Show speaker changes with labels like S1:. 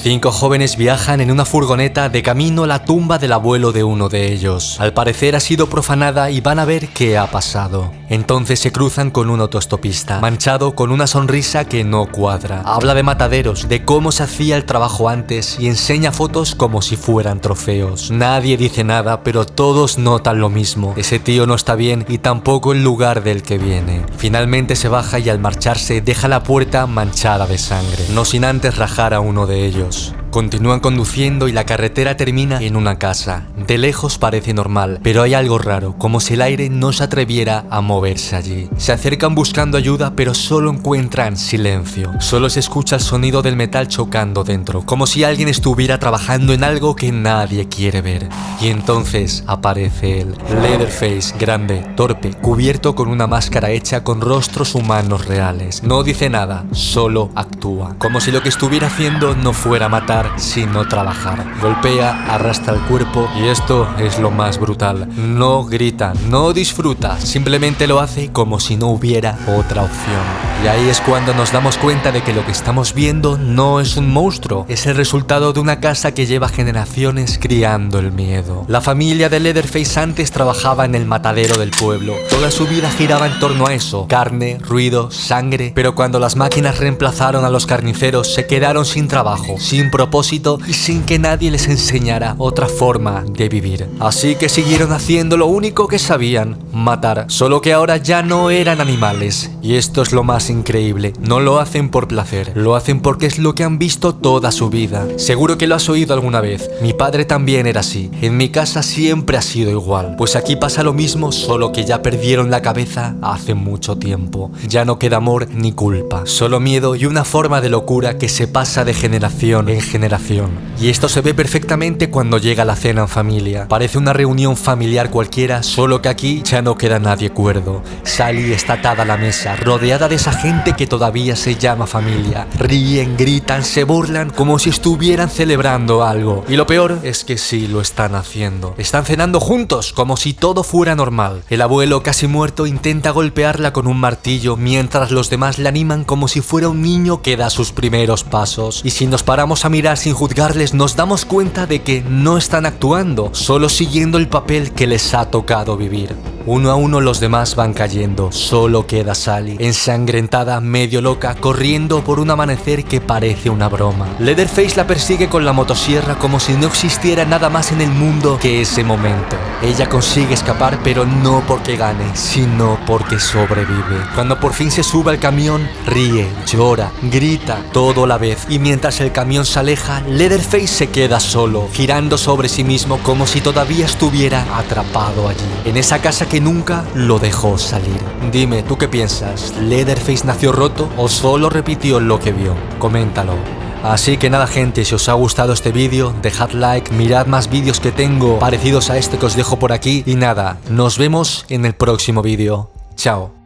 S1: 5 jóvenes viajan en una furgoneta de camino a la tumba del abuelo de uno de ellos. Al parecer ha sido profanada y van a ver qué ha pasado. Entonces se cruzan con un autoestopista, manchado con una sonrisa que no cuadra. Habla de mataderos, de cómo se hacía el trabajo antes y enseña fotos como si fueran trofeos. Nadie dice nada, pero todos notan lo mismo. Ese tío no está bien y tampoco el lugar del que viene. Finalmente se baja y al marcharse deja la puerta manchada de sangre, no sin antes rajar a uno de ellos. Continúan conduciendo y la carretera termina en una casa. De lejos parece normal, pero hay algo raro, como si el aire no se atreviera a moverse allí. Se acercan buscando ayuda, pero solo encuentran silencio. Solo se escucha el sonido del metal chocando dentro, como si alguien estuviera trabajando en algo que nadie quiere ver. Y entonces aparece él, Leatherface, grande, torpe, cubierto con una máscara hecha con rostros humanos reales. No dice nada, solo actúa, como si lo que estuviera haciendo no fuera matar, sino trabajar. Golpea, arrastra el cuerpo y esto es lo más brutal. No grita, no disfruta, simplemente lo hace como si no hubiera otra opción. Y ahí es cuando nos damos cuenta de que lo que estamos viendo no es un monstruo, es el resultado de una casa que lleva generaciones criando el miedo. La familia de Leatherface antes trabajaba en el matadero del pueblo. Toda su vida giraba en torno a eso, carne, ruido, sangre, pero cuando las máquinas reemplazaron a los carniceros se quedaron sin trabajo, sin propósito y sin que nadie les enseñara otra forma de vivir. Así que siguieron haciendo lo único que sabían, matar, solo que ahora ya no eran animales. Y esto es lo más increíble, no lo hacen por placer, lo hacen porque es lo que han visto toda su vida. Seguro que lo has oído alguna vez, mi padre también era así, en mi casa siempre ha sido igual. Pues aquí pasa lo mismo, solo que ya perdieron la cabeza hace mucho tiempo. Ya no queda amor ni culpa, solo miedo y una forma de locura que se pasa de generación en generación. Y esto se ve perfectamente cuando llega la cena en familia. Parece una reunión familiar cualquiera, solo que aquí ya no queda nadie cuerdo. Sally está atada a la mesa, rodeada de esa gente que todavía se llama familia. Ríen, gritan, se burlan como si estuvieran celebrando algo. Y lo peor es que sí lo están haciendo. Están cenando juntos como si todo fuera normal. El abuelo, casi muerto, intenta golpearla con un martillo mientras los demás la animan como si fuera un niño que da sus primeros pasos. Y si nos paramos a mirar sin juzgarles, nos damos cuenta de que no están actuando, solo siguiendo el papel que les ha tocado vivir. Uno a uno los demás van cayendo, solo queda Sally, ensangrentada, medio loca, corriendo por un amanecer que parece una broma. Leatherface la persigue con la motosierra como si no existiera nada más en el mundo que ese momento. Ella consigue escapar, pero no porque gane, sino porque sobrevive. Cuando por fin se sube al camión, ríe, llora, grita, todo a la vez. Y mientras el camión se aleja, Leatherface se queda solo, girando sobre sí mismo como si todavía estuviera atrapado allí, en esa casa que nunca lo dejó salir. Dime, ¿tú qué piensas? ¿Leatherface nació roto o solo repitió lo que vio? Coméntalo. Así que nada, gente, si os ha gustado este vídeo, dejad like, mirad más vídeos que tengo parecidos a este que os dejo por aquí y nada, nos vemos en el próximo vídeo. Chao.